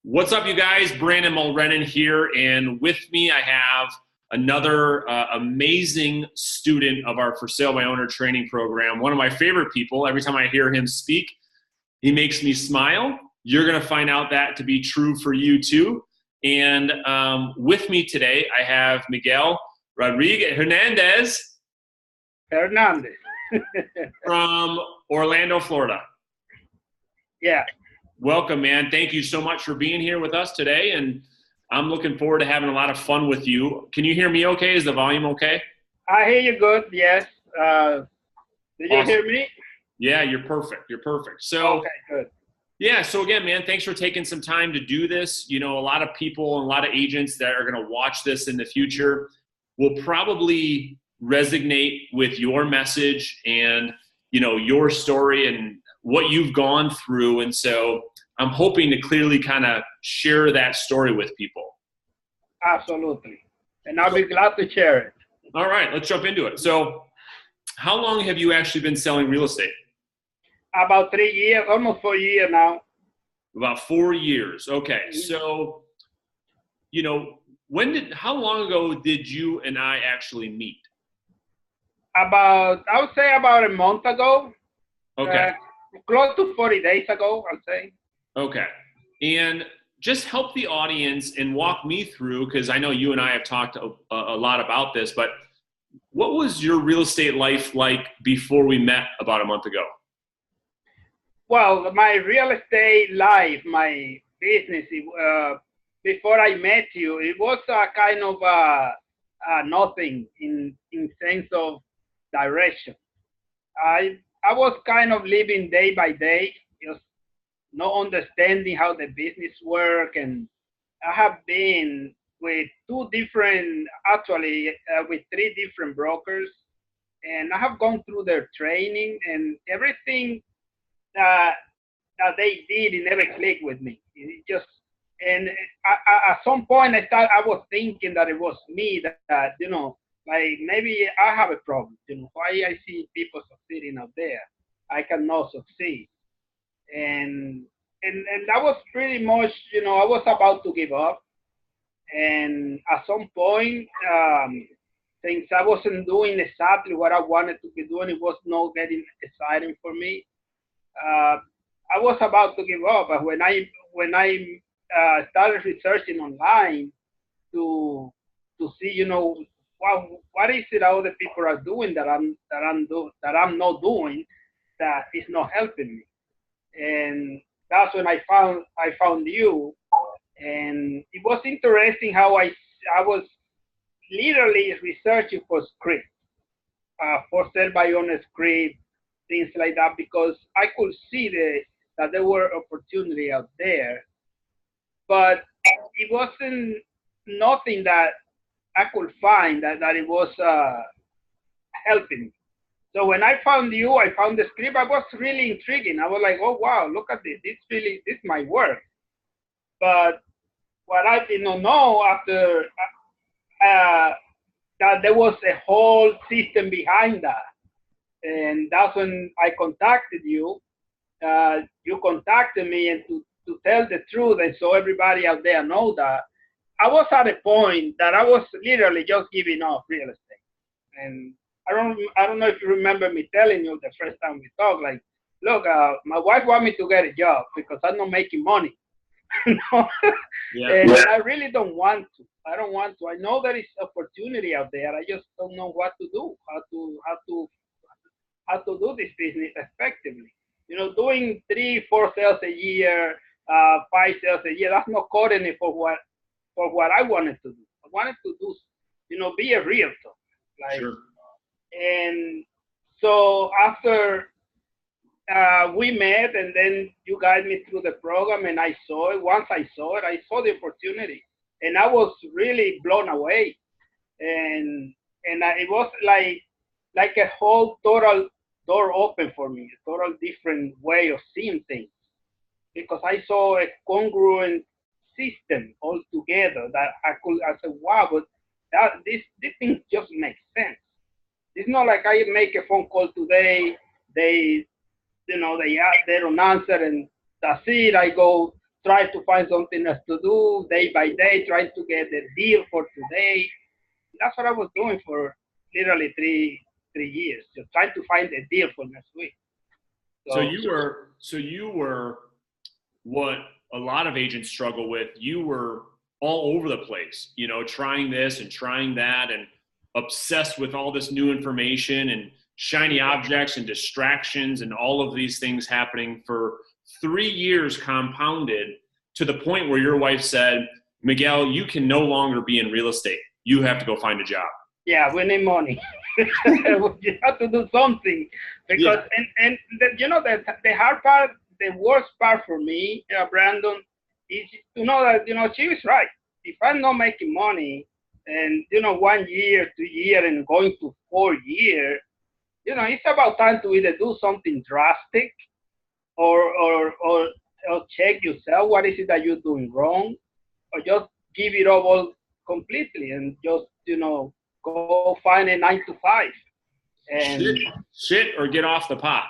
What's up, you guys? Brandon Mulrennan here, and with me I have another amazing student of our For Sale by Owner training program. One of my favorite people. Every time I hear him speak, he makes me smile. You're going to find out that to be true for you too. And with me today, I have Miguel Rodriguez Hernandez. from Orlando, Florida. Yeah. Welcome, man. Thank you so much for being here with us today, and I'm looking forward to having a lot of fun with you. Can you hear me okay? Is the volume okay? I hear you good, yes. Did you hear me? Yeah, you're perfect. You're perfect. So, okay, good. Yeah, so again, man, thanks for taking some time to do this. You know, a lot of people and a lot of agents that are going to watch this in the future will probably resonate with your message and, you know, your story and what you've gone through. And so I'm hoping to clearly kind of share that story with people. Absolutely. And I'll be glad to share it. All right, let's jump into it. So how long have you actually been selling real estate? About 3 years, almost 4 years now. About 4 years. Okay. So, you know, how long ago did you and I actually meet? I would say about a month ago. Okay. Close to 40 days ago, I'll say. Okay. And just help the audience and walk me through, because I know you and I have talked a lot about this, but what was your real estate life like before we met about a month ago? Well, my real estate life, my business, before I met you, it was a kind of nothing in sense of direction. I was kind of living day by day, just not understanding how the business work. And I have been with with 3 different brokers, and I have gone through their training, and everything that they did, it never clicked with me. It just, and at some point I was thinking that it was me that you know, like maybe I have a problem. You know, why I see people succeeding out there, I cannot succeed. And that was pretty much, you know, I was about to give up. And at some point, since I wasn't doing exactly what I wanted to be doing, it was not getting exciting for me. I was about to give up, but when I started researching online to see, you know, what is it other people are doing that I'm not doing, that is not helping me. And that's when I found you. And it was interesting how I was literally researching for script, for sale by owner script, things like that, because I could see that there were opportunity out there, but it wasn't nothing that I could find that it was helping me. So when I found you, I found the script. I was really intriguing. I was like, oh wow, look at this. This might work. But what I did not know after that there was a whole system behind that. And that's when I contacted you. You contacted me, and to tell the truth, and so everybody out there know that I was at a point that I was literally just giving up real estate. And I don't know if you remember me telling you the first time we talked, like, look, my wife want me to get a job because I'm not making money. Yeah. And I really don't want to. I don't want to. I know there is opportunity out there. I just don't know what to do, how to do this business effectively. You know, doing 3-4 sales a year, 5 sales a year, that's not cutting it for what I wanted to do. I wanted to do, you know, be a realtor. Like, sure. And so after we met, and then you guided me through the program, and I saw it. Once I saw it, I saw the opportunity, and I was really blown away. And it was like a whole total door open for me, a total different way of seeing things, because I saw a congruent system altogether that I said, wow, but this thing just makes sense. It's not like I make a phone call today, they don't answer, and that's it. I go try to find something else to do day by day, trying to get the deal for today. That's what I was doing for literally three years, just trying to find a deal for next week. So you were what a lot of agents struggle with. You were all over the place, you know, trying this and trying that and obsessed with all this new information and shiny objects and distractions and all of these things happening for 3 years compounded to the point where your wife said, Miguel, you can no longer be in real estate. You have to go find a job. Yeah, we need money. You have to do something because, and you know, the hard part, the worst part for me, Brandon, is to know that, you know, she was right. If I'm not making money and, you know, 1 year, 2 years, and going to 4 years, you know, it's about time to either do something drastic or check yourself. What is it that you're doing wrong? Or just give it up all completely and just, you know, go find a 9 to 5. And shit or get off the pot.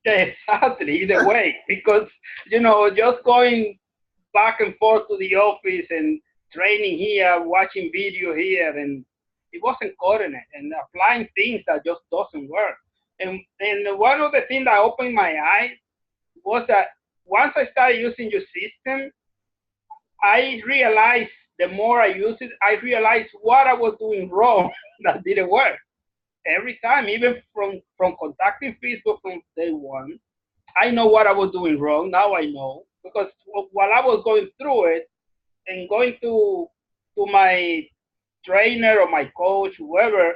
Exactly, either way, because, you know, just going back and forth to the office and training here, watching video here, and it wasn't cutting it, and applying things that just doesn't work. And one of the things that opened my eyes was that once I started using your system, I realized the more I use it, I realized what I was doing wrong that didn't work. Every time, even from contacting Facebook from day one, I know what I was doing wrong. Now I know, because while I was going through it and going to my trainer or my coach, whoever,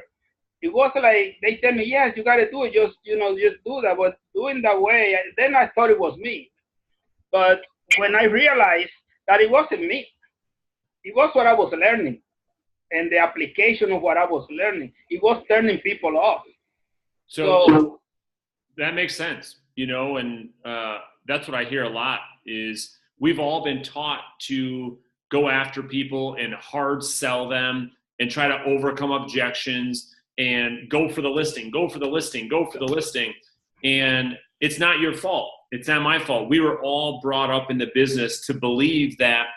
it was like they tell me, yes, you got to do it. Just do that. But doing that way, then I thought it was me. But when I realized that it wasn't me, it was what I was learning. And the application of what I was learning, it was turning people off. So that makes sense, you know, and that's what I hear a lot is we've all been taught to go after people and hard sell them and try to overcome objections and go for the listing, go for the listing, go for the listing. And it's not your fault. It's not my fault. We were all brought up in the business to believe that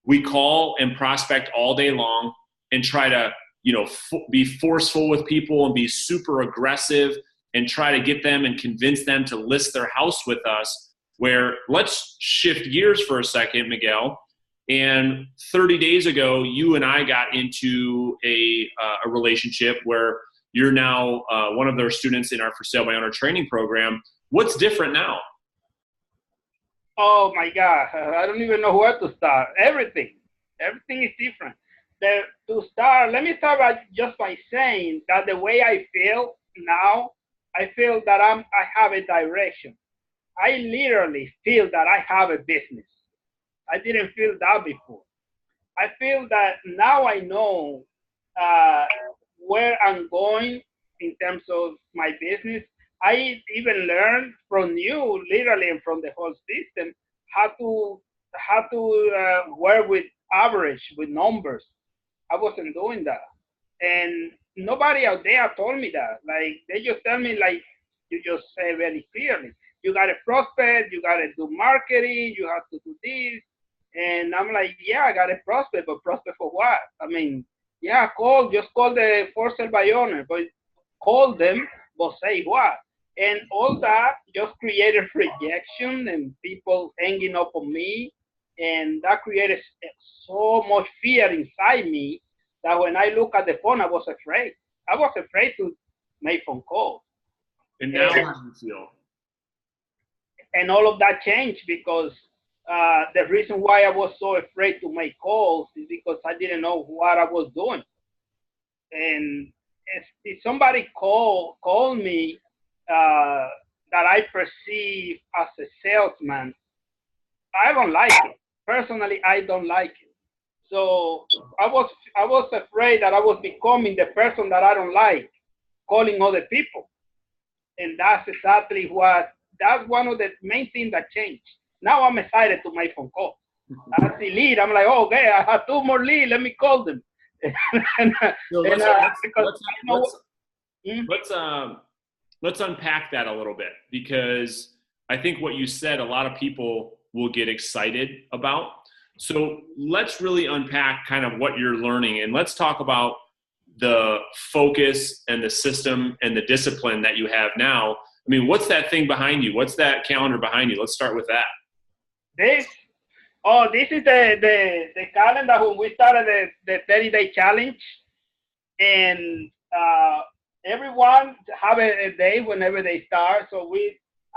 we call and prospect all day long and try to, you know, be forceful with people and be super aggressive and try to get them and convince them to list their house with us. Where let's shift gears for a second, Miguel. And 30 days ago, you and I got into a relationship where you're now one of their students in our For Sale by Owner training program. What's different now? Oh my God, I don't even know where to start. Everything is different. To start, let me start by saying that the way I feel now, I feel that I have a direction. I literally feel that I have a business. I didn't feel that before. I feel that now I know where I'm going in terms of my business. I even learned from you, literally, and from the whole system, how to work with average, with numbers. I wasn't doing that. And nobody out there told me that. Like, they just tell me, like, you just say very clearly, you got to prospect, you got to do marketing, you have to do this. And I'm like, yeah, I got a prospect, but prospect for what? I mean, yeah, just call the For Sale by Owner, but call them, but say what? And all that just created rejection and people hanging up on me. And that created so much fear inside me that when I look at the phone, I was afraid. I was afraid to make phone calls. And now how do you feel? And all of that changed because the reason why I was so afraid to make calls is because I didn't know what I was doing. And if somebody called me that I perceive as a salesman, I don't like it. Personally, I don't like it. So I was afraid that I was becoming the person that I don't like, calling other people. And that's exactly that's one of the main things that changed. Now I'm excited to make phone calls. I see lead. I'm like, oh, okay, I have 2 more leads. Let me call them. Let's unpack that a little bit, because I think what you said, a lot of people will get excited about. So let's really unpack kind of what you're learning, and let's talk about the focus and the system and the discipline that you have now. I mean, what's that thing behind you? What's that calendar behind you? Let's start with that. This is the calendar when we started the 30-day challenge, and everyone have a day whenever they start. So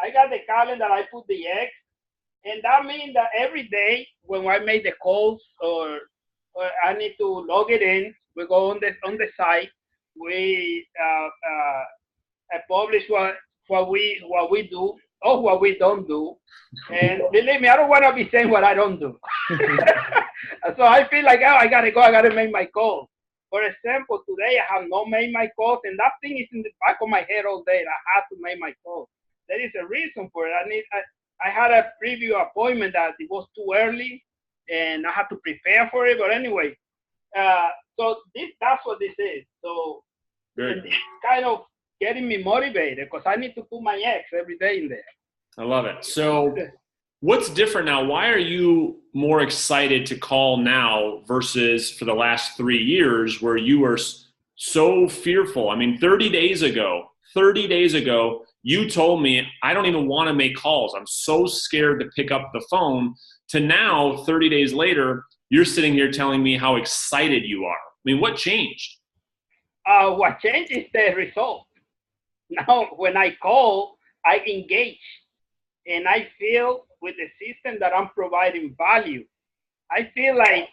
I got the calendar, I put the X, and that means that every day when I make the calls or I need to log it in, we go on the site, we I publish what we do or what we don't do. And believe me, I don't want to be saying what I don't do. So I feel like, oh, I gotta make my calls. For example, today I have not made my calls, and that thing is in the back of my head all day. I have to make my calls. There is a reason for it. I had a preview appointment that it was too early, and I had to prepare for it. But anyway, so that's what this is. So it's kind of getting me motivated because I need to put my X every day in there. I love it. So what's different now? Why are you more excited to call now versus for the last 3 years where you were so fearful? I mean, 30 days ago, you told me, I don't even want to make calls. I'm so scared to pick up the phone. To now, 30 days later, you're sitting here telling me how excited you are. I mean, what changed? What changed is the result. Now, when I call, I engage, and I feel with the system that I'm providing value. I feel like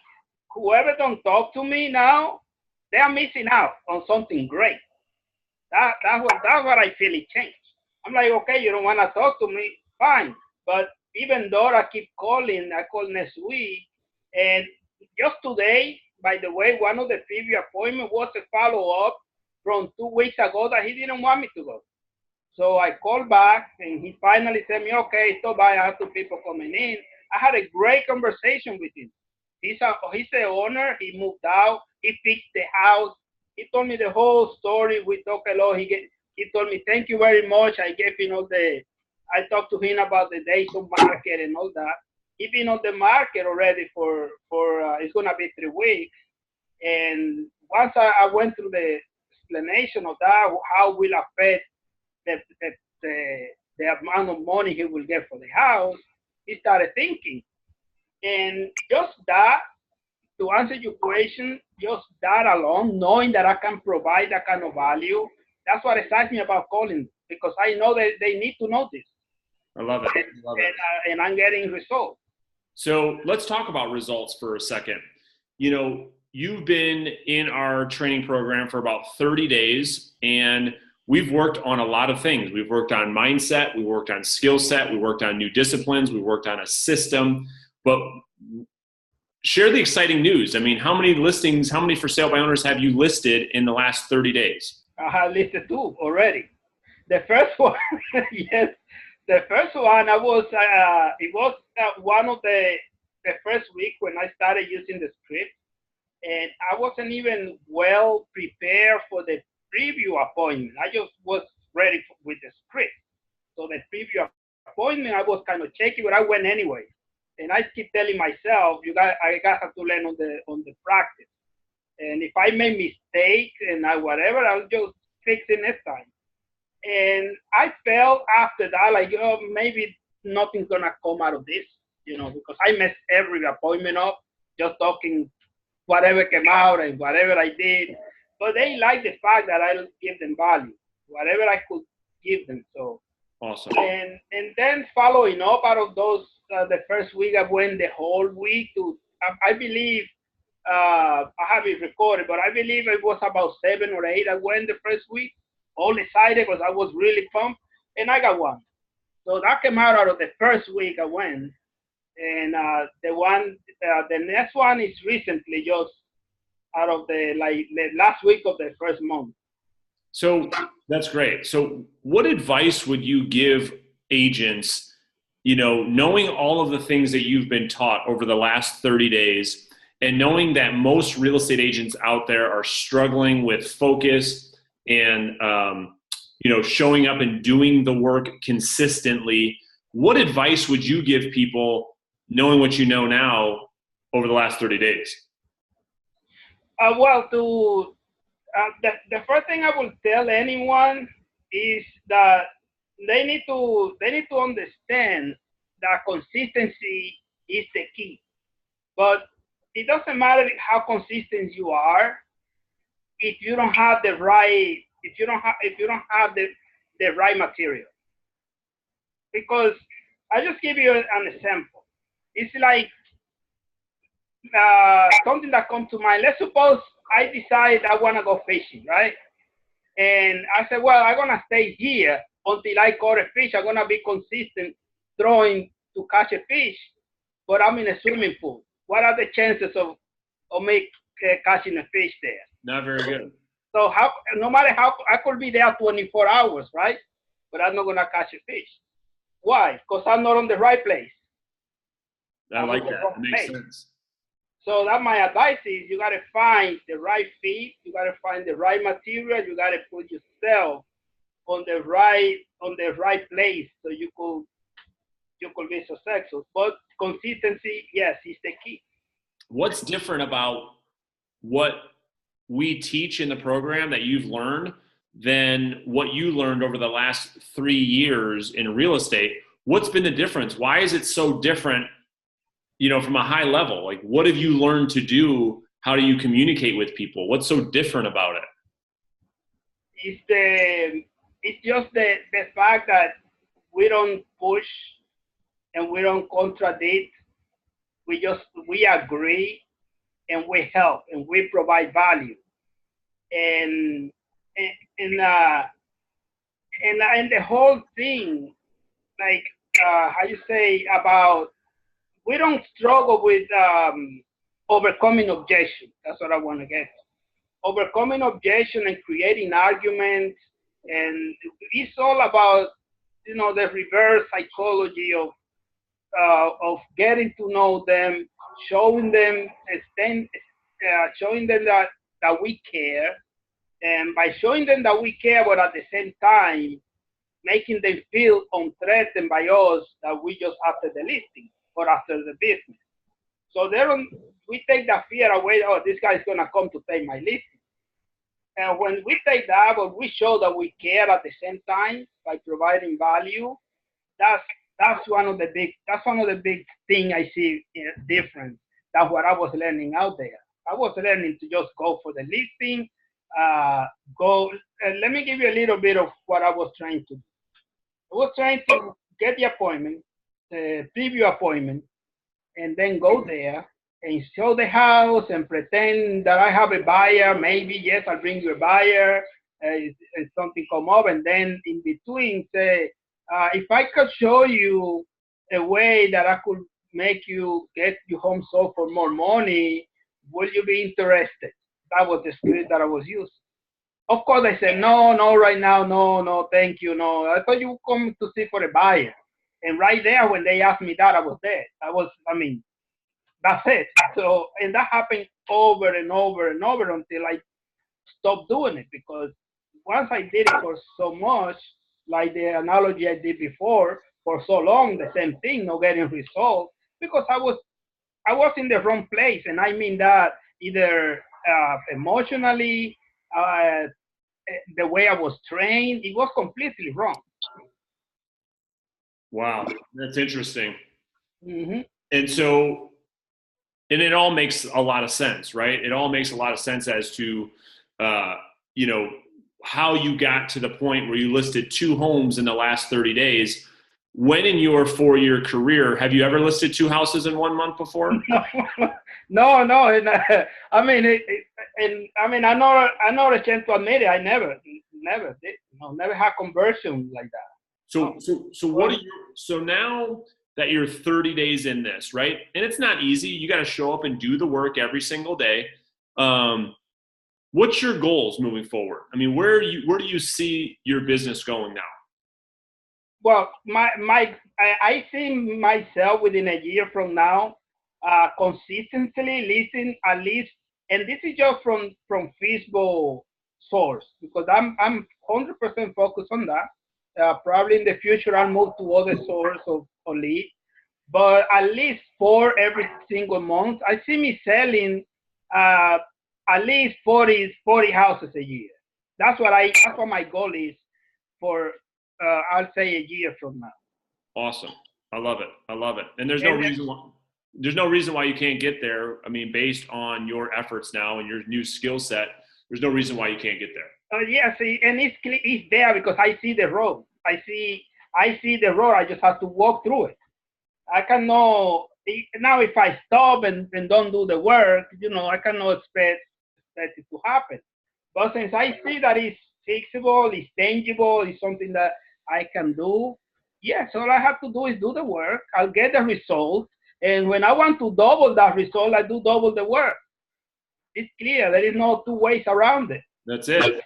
whoever don't talk to me now, they are missing out on something great. That's what I feel it changed. I'm like, okay, you don't want to talk to me, fine. But even though I keep calling, I call next week. And just today, by the way, one of the previous appointments was a follow-up from 2 weeks ago that he didn't want me to go. So I called back, and he finally said me, okay, so bye, I have 2 people coming in. I had a great conversation with him. He's the owner. He moved out. He fixed the house. He told me the whole story. We talked a lot. He told me, thank you very much. I gave him I talked to him about the days on market and all that. He's been on the market already for it's going to be 3 weeks. And once I went through the explanation of that, how will affect the amount of money he will get for the house, he started thinking. And just that, to answer your question, just that alone, knowing that I can provide that kind of value, that's what excites me about calling, because I know that they need to know this. I love it. And I'm getting results. So let's talk about results for a second. You know, you've been in our training program for about 30 days, and we've worked on a lot of things. We've worked on mindset, we worked on skill set, we worked on new disciplines, we worked on a system. But share the exciting news. I mean, how many listings, how many for sale by owners have you listed in the last 30 days? I have listed 2 already. The first one, yes. The first one, it was one of the first week when I started using the script, and I wasn't even well prepared for the preview appointment. I just was ready with the script. So the preview appointment, I was kind of shaky, but I went anyway. And I keep telling myself, I got to learn on the practice. And if I make mistakes and whatever, I'll just fix it next time. And I felt after that, like, oh, maybe nothing's going to come out of this, because I messed every appointment up, just talking whatever came out and whatever I did. But they like the fact that I give them value, whatever I could give them. So awesome. And then following up out of those, the first week, I went the whole week to, I believe, I have it recorded, but I believe it was about 7 or 8. I went the first week, all excited because I was really pumped, and I got one. So that came out of the first week I went. And the next one is recently, just out of the last week of the first month. So that's great. So what advice would you give agents, knowing all of the things that you've been taught over the last 30 days, and knowing that most real estate agents out there are struggling with focus and, showing up and doing the work consistently? What advice would you give people knowing what you know now over the last 30 days? Well, the first thing I will tell anyone is that they need to understand that consistency is the key. But it doesn't matter how consistent you are if you don't have the right the right material. Because I just give you an example. It's like something that comes to mind. Let's suppose I decide I want to go fishing, right? And I said, well, I'm gonna stay here until I caught a fish. I'm gonna be consistent throwing to catch a fish, but I'm in a swimming pool. What are the chances of me catching a fish there? Not very good. So no matter how I could be there 24 hours, right? But I'm not gonna catch a fish. Why? Because I'm not on the right place. I like that. It makes sense. So that my advice is you gotta find the right feed, you gotta find the right material, you gotta put yourself on the right place so you could be successful. But consistency, yes, is the key. What's different about what we teach in the program that you've learned than what you learned over the last 3 years in real estate? What's been the difference? Why is it so different, from a high level? Like, what have you learned to do? How do you communicate with people? What's so different about it? It's just the fact that we don't push and we don't contradict. We agree and we help and we provide value. And the whole thing, like how you say about, we don't struggle with overcoming objection. That's what I want to get. Overcoming objection and creating arguments, and it's all about the reverse psychology of getting to know them, showing them that we care, and by showing them that we care, but at the same time making them feel unthreatened by us that we just after the listing or after the business. So we take that fear away. Oh, this guy is gonna come to take my listing. And when we take that, but we show that we care at the same time by providing value, that's one of the big thing I see different. That's what I was learning out there. I was learning to just go for the listing. Let me give you a little bit of what I was trying to do. I was trying to get the appointment, the preview appointment, and then go there and show the house and pretend that I have a buyer. Maybe, yes, I'll bring you a buyer. And something come up, and then in between say, if I could show you a way that I could make you get your home sold for more money, will you be interested? That was the script that I was using. Of course, I said, no, right now, no, thank you, no. I thought you would come to see for a buyer. And right there, when they asked me that, I was dead. That's it. So, and that happened over and over and over until I stopped doing it, because once I did it for so much, like the analogy I did before, for so long, the same thing, not getting results, because I was in the wrong place. And I mean that either emotionally, the way I was trained, it was completely wrong. Wow, that's interesting. Mm-hmm. And so, and it all makes a lot of sense, right? It all makes a lot of sense as to, how you got to the point where you listed 2 homes in the last 30 days. When in your 4-year career, have you ever listed 2 houses in 1 month before? No. And I know a chance to admit it. I never did. Never had conversion like that. So what are you? So now that you're 30 days in this, right? And it's not easy. You got to show up and do the work every single day. What's your goals moving forward? I mean, where do you see your business going now? Well, I see myself within a year from now, consistently listing at least, and this is just from FSBO source, because I'm 100% focused on that. Probably in the future I'll move to other source of lead, but at least 4 every single month. I see me selling at least 40 houses a year. That's what my goal is for I'll say a year from now. Awesome. I love it. I love it. And there's no reason why you can't get there. I mean, based on your efforts now and your new skill set, there's no reason why you can't get there. Yes, and it's there because I see the road. I see the road. I just have to walk through it. I cannot now if I stop and don't do the work, I cannot expect it to happen. But since I see that it's fixable, it's tangible, it's something that I can do, yes, all I have to do is do the work. I'll get the result. And when I want to double that result, I do double the work. It's clear. There is no two ways around it. That's it.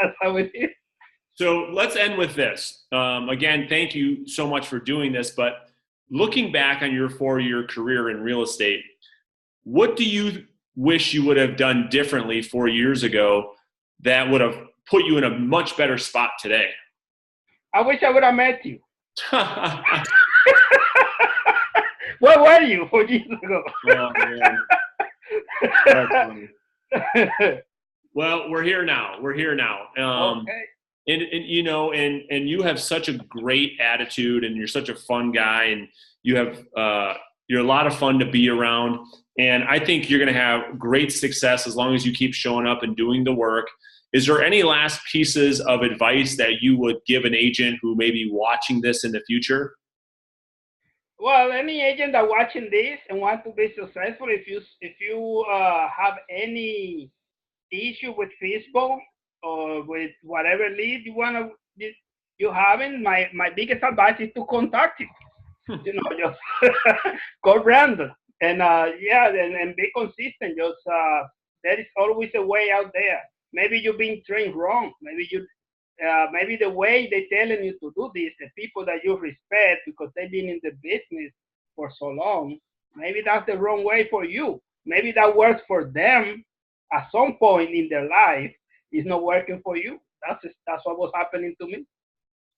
That's how it is. So let's end with this. Again, thank you so much for doing this. But looking back on your 4-year career in real estate, what do you wish you would have done differently 4 years ago that would have put you in a much better spot today? I wish I would have met you. Where were you 4 years ago? Oh, man. That's funny. Well, we're here now. Okay. And you have such a great attitude, and you're such a fun guy, and you're a lot of fun to be around. And I think you're going to have great success as long as you keep showing up and doing the work. Is there any last pieces of advice that you would give an agent who may be watching this in the future? Well, any agent that watching this and want to be successful, if you have any issue with FSBO or with whatever lead you having, my biggest advice is to contact him. Just call Brandon and and be consistent. Just there is always a way out there. Maybe you're being trained wrong. Maybe the way they're telling you to do this, the people that you respect because they've been in the business for so long, maybe that's the wrong way for you. Maybe that works for them at some point in their life. It's not working for you. That's what was happening to me.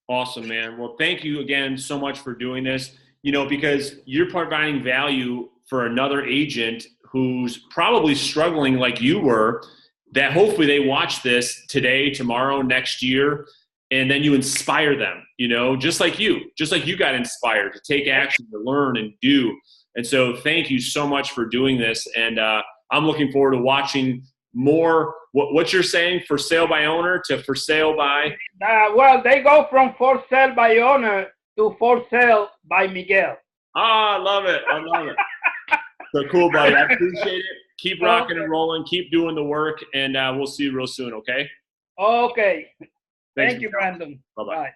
Awesome, man. Well, thank you again so much for doing this, because you're providing value for another agent who's probably struggling like you were, that hopefully they watch this today, tomorrow, next year, and then you inspire them, just like you got inspired to take action, to learn and do. And so thank you so much for doing this. And I'm looking forward to watching more. What you're saying, for sale by owner to for sale by? Well, they go from for sale by owner to for sale by Miguel. I love it. So cool, buddy. I appreciate it. Keep rocking and rolling. Keep doing the work, and we'll see you real soon, okay? Okay. Thanks. Thank you, Brandon. Bye-bye. Bye.